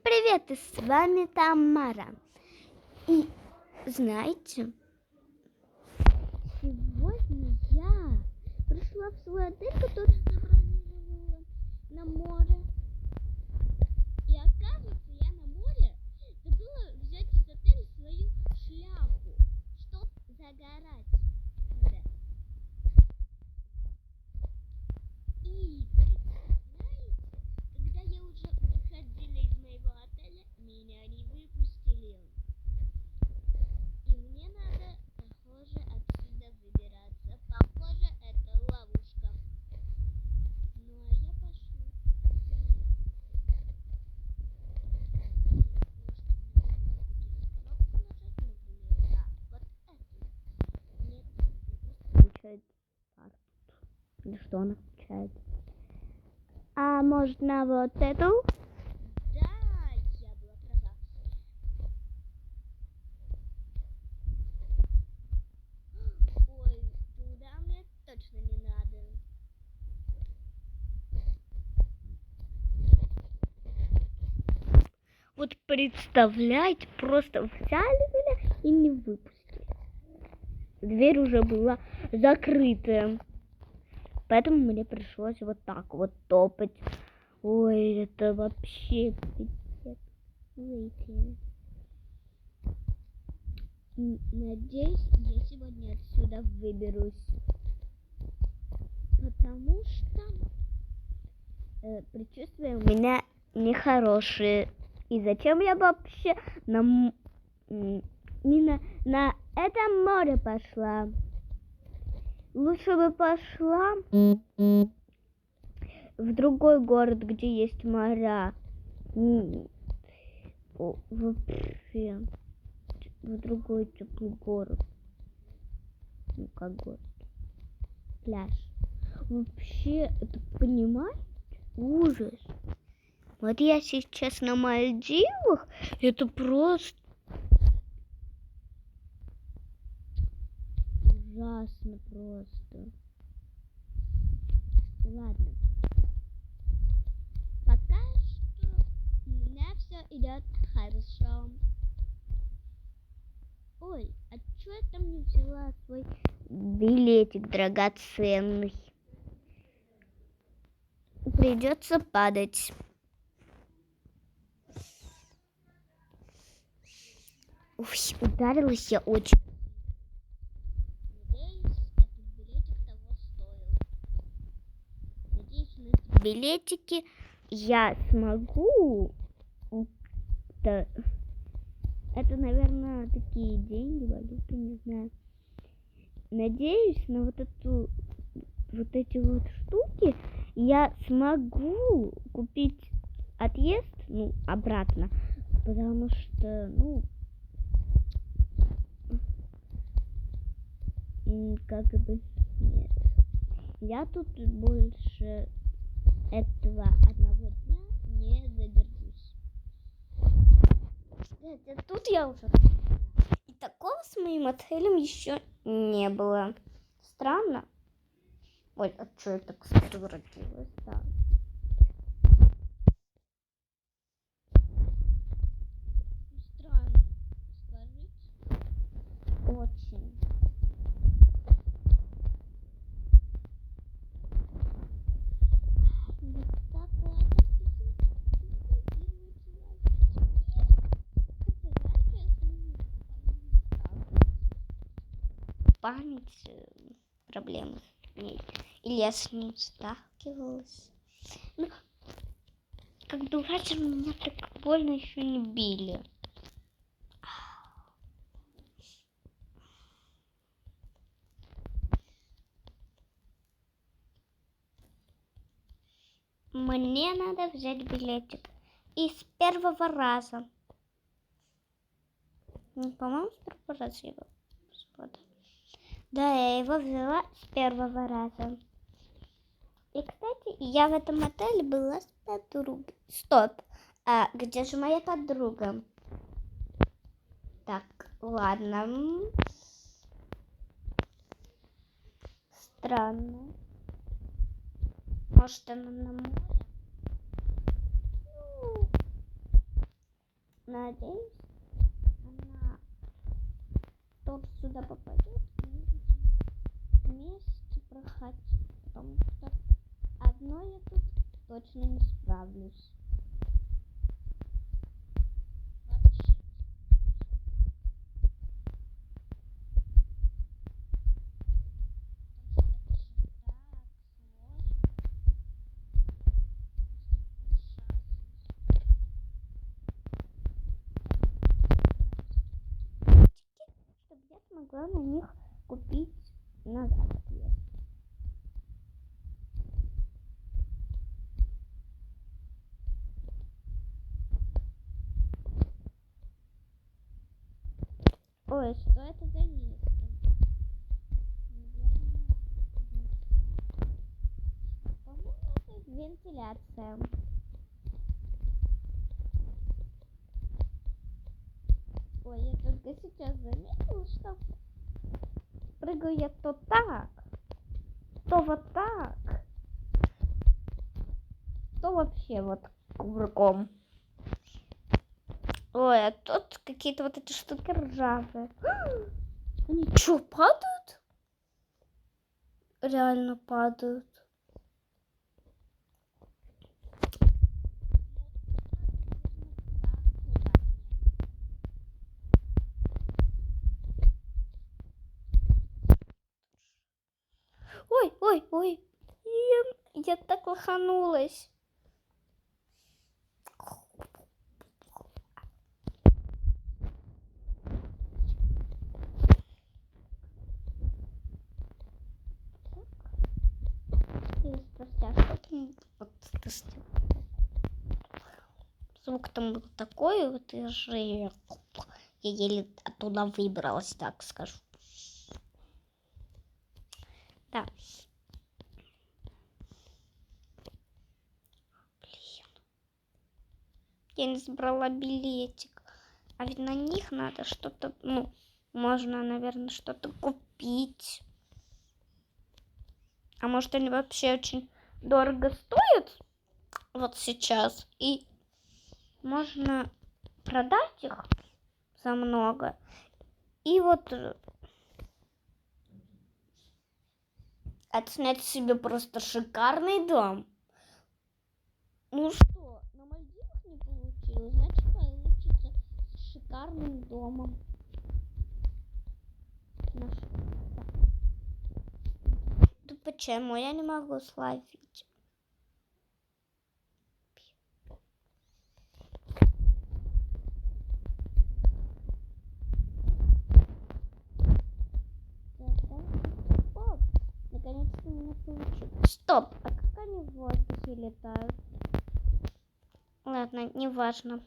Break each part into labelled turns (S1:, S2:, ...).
S1: привет! И с вами Тамара. И знаете, сегодня я пришла в свой отель, который забронировала на море. И оказывается, я на море забыла взять из отеля свою шляпу, чтоб загорать. И представляете, когда я уже выходила из моего отеля, меня не выпустили. И мне надо, похоже, отсюда выбираться. Похоже, это ловушка. Ну а я пошла. Включает карту. Или что она включает? А может на вот эту? Да, я была права. Ой, туда мне точно не надо. Вот представляете, просто взяли меня и не выпустили. Дверь уже была закрытая. Поэтому мне пришлось вот так вот топать. Ой, это вообще пипец. Надеюсь, я сегодня отсюда выберусь. Потому что предчувствия у меня нехорошие. И зачем я вообще на это море пошла? Лучше бы пошла в другой город, где есть моря. Вообще, в другой теплый город. Ну, как город. Пляж. Вообще, это понимаете? Ужас. Вот я сейчас на Мальдивах. Это просто ужасно просто. Ладно. Пока что у меня все идет хорошо. Ой, а что я там не взяла свой билетик драгоценный? Придется падать. Ой, ударилась я очень. Надеюсь, этот билетик того стоил. Надеюсь, на эти билетики я смогу. Да. Это, наверное, такие деньги, валюты, не знаю. Надеюсь, на вот эти вот штуки я смогу купить отъезд, обратно, потому что, как бы нет. Я тут больше этого одного дня не задержусь. Тут я уже. И такого с моим отелем еще не было. Странно. Ой, а что я так своротилась? Да. Странно, скажите. Очень. Память, проблемы с ней. Или я с ним сталкивалась. Как дурачек меня так больно еще не били. Мне надо взять билетик. И с первого раза. По-моему, с первого раза я его взяла. Да, я его взяла с первого раза. И, кстати, я в этом отеле была с подругой. Стоп. А где же моя подруга? Так, ладно. Странно. Может, она на море? надеюсь, она тоже сюда попадет, и мы будем вместе проходить, потому что одной я тут точно не справлюсь. Вообще. Это же так сложно. Чтобы я смогла на них купить назад ответ. Ой, что это за место? Наверное, по-моему, это вентиляция. Ой, я только сейчас заметила, что прыгаю я то так, то вот так, то вообще вот кувырком. Ой, а тут какие-то вот эти штуки ржавые. Они что, падают? Реально падают. Ой, ой, ой. Я так лоханулась. Спустя что там вот звук там был такой, вот и же я еле оттуда выбралась, так скажу. Да. Блин. Я не забрала билетик. А ведь на них надо что-то, ну, можно, наверное, что-то купить. А может, они вообще очень дорого стоят вот сейчас. И можно продать их за много. И вот отснять себе просто шикарный дом. Ну что, на Мальдивах не получилось, значит получится с шикарным домом. Да почему я не могу словить? Оп, наконец-то у меня получилось. Стоп, а как они в воздухе летают? Ладно, неважно.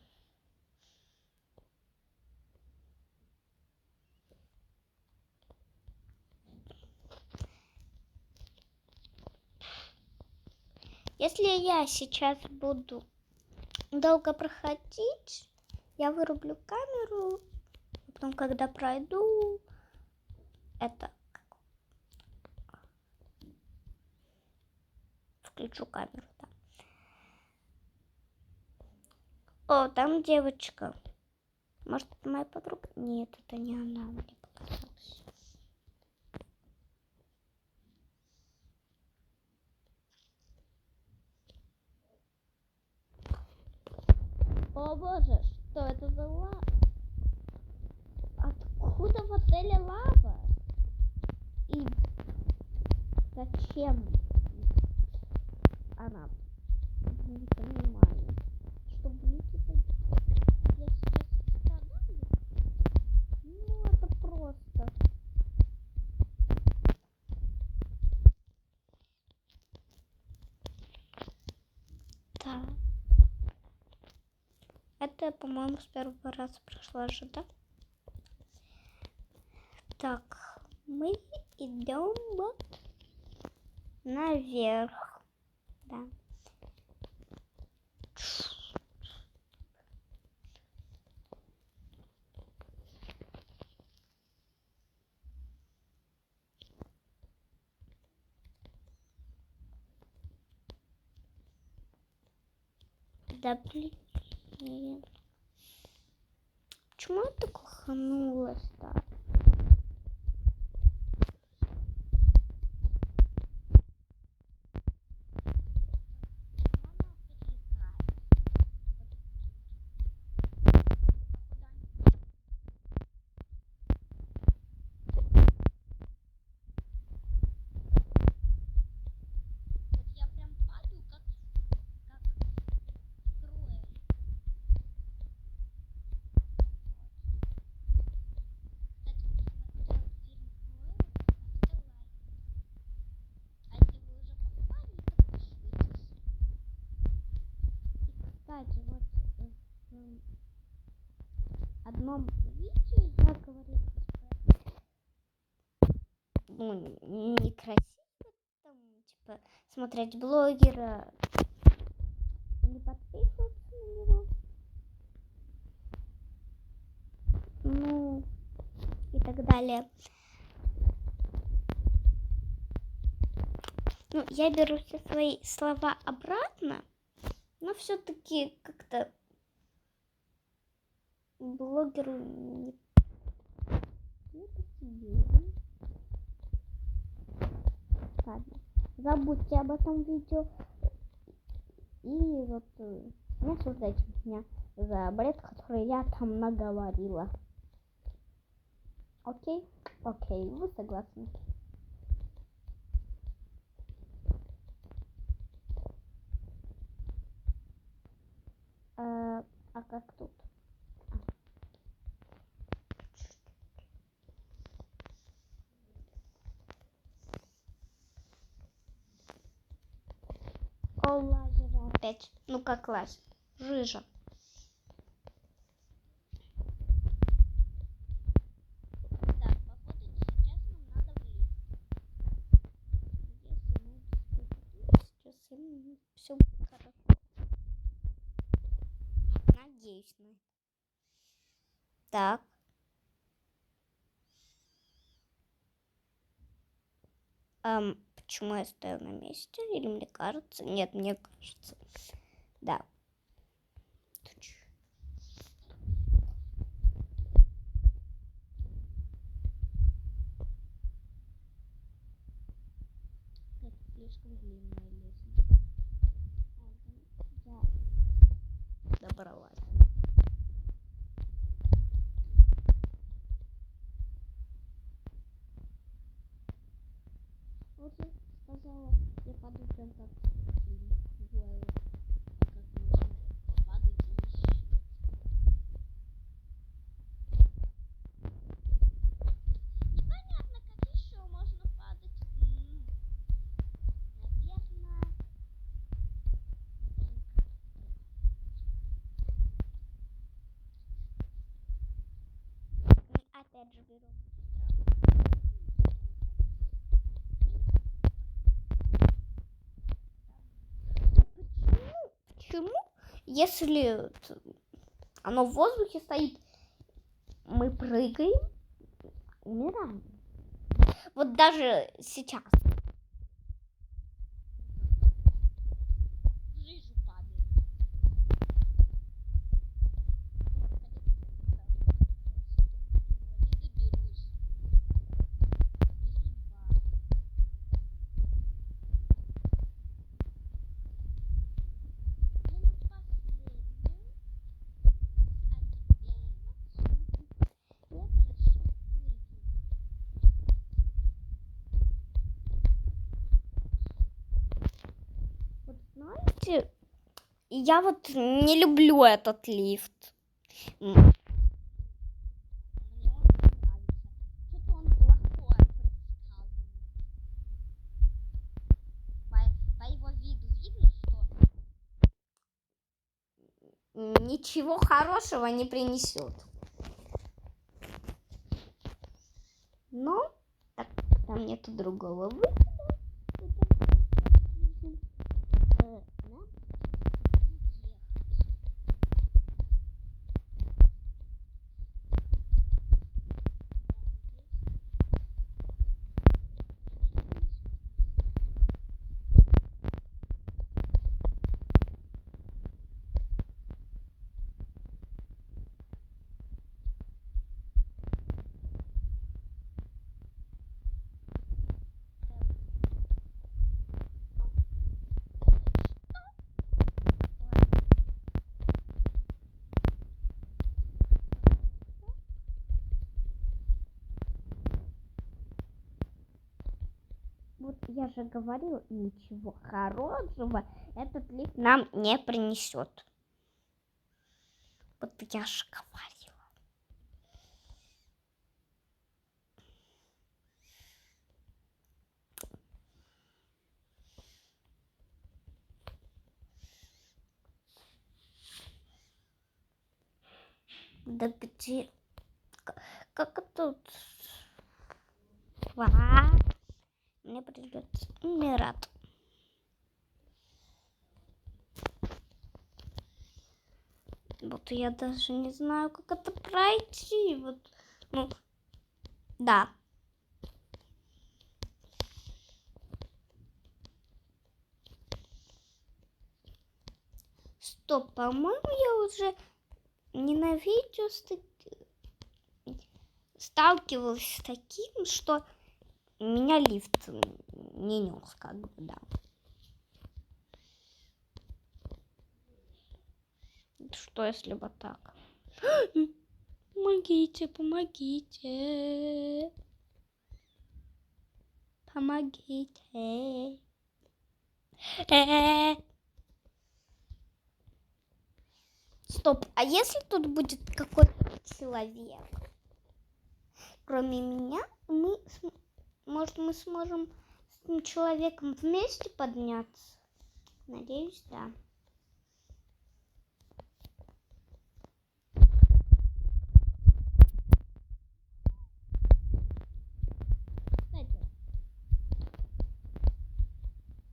S1: Если я сейчас буду долго проходить, я вырублю камеру, потом, когда пройду, это включу камеру. Да. О, там девочка. Может, это моя подруга? Нет, это не она, мне показалось. О боже, что это за лава? Откуда в отеле лава? И зачем она? Не понимаю. Чтобы не я сейчас страдаю? Ну, это просто. Да. Это, по-моему, с первого раза прошла же, да? Так, мы идем вот наверх. Да. Да блин. почему я так лоханулась-то? Кстати, вот в одном видео я говорила, ну, некрасиво там, типа, смотреть блогера, не подписываться на него, ну, и так далее. Ну, я беру все свои слова обратно, но все-таки как-то блогеру не посидели. Ладно, забудьте об этом видео. И вот не осуждайте меня за бред, который я там наговорила. Окей? Окей, вы согласны? А как тут? О, лазер опять. Ну как лазер? Жижа. Так, походу сейчас нам надо влить. Сейчас все будет хорошо. Надеюсь на это. Так. Почему я стою на месте? Или мне кажется? Нет, мне кажется. Да. Это слишком длинная лестница. Я добралась. Вот я сказала, я падаю прям как двое. А как можно падать и еще? Непонятно, как еще можно падать. Наверное. Опять же беру. Почему? Если оно в воздухе стоит, мы прыгаем, умираем. Вот даже сейчас. В жижу падает. Не доберусь. Не судьба. Я на последнюю. А теперь вот я хорошо курю. Вот знаете, я вот не люблю этот лифт. Мне он не нравится. Что-то он плохое предсказывает. По его виду видно, что ничего хорошего не принесет. Но так, там нету другого выхода. я же говорил, ничего хорошего этот лифт нам не принесет. Вот я же говорила. Да где? Как тут? Мне придется умирать. Вот я даже не знаю, как это пройти. Вот, ну, да. Стоп, по-моему, я уже ненавижу сталкивалась с таким, что меня лифт не нес, как бы, да. Что если вот так? Помогите, помогите. Помогите. Стоп, а если тут будет какой-то человек, кроме меня, может, мы сможем с этим человеком вместе подняться? Надеюсь, да.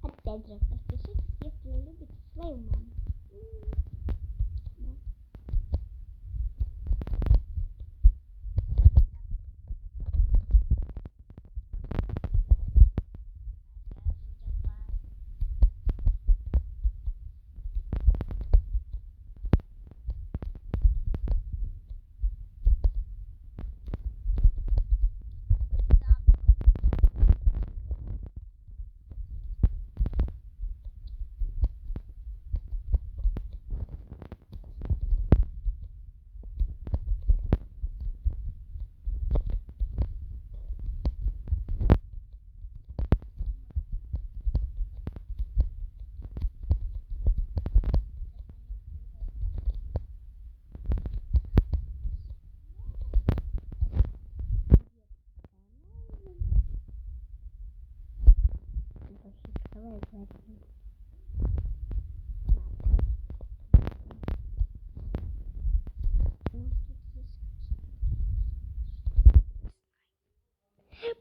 S1: Опять же, подпишитесь, если любите свою маму.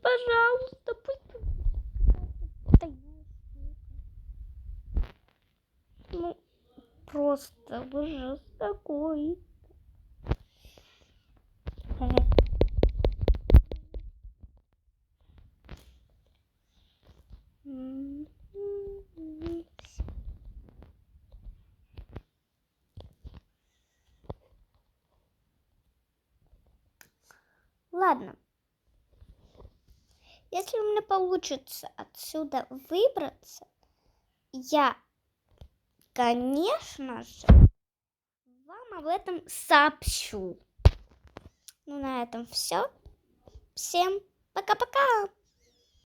S1: Пожалуйста, пусть ну, просто ужас такой. Ладно. Если у меня получится отсюда выбраться, я, конечно же, вам об этом сообщу. Ну, на этом все. Всем пока-пока.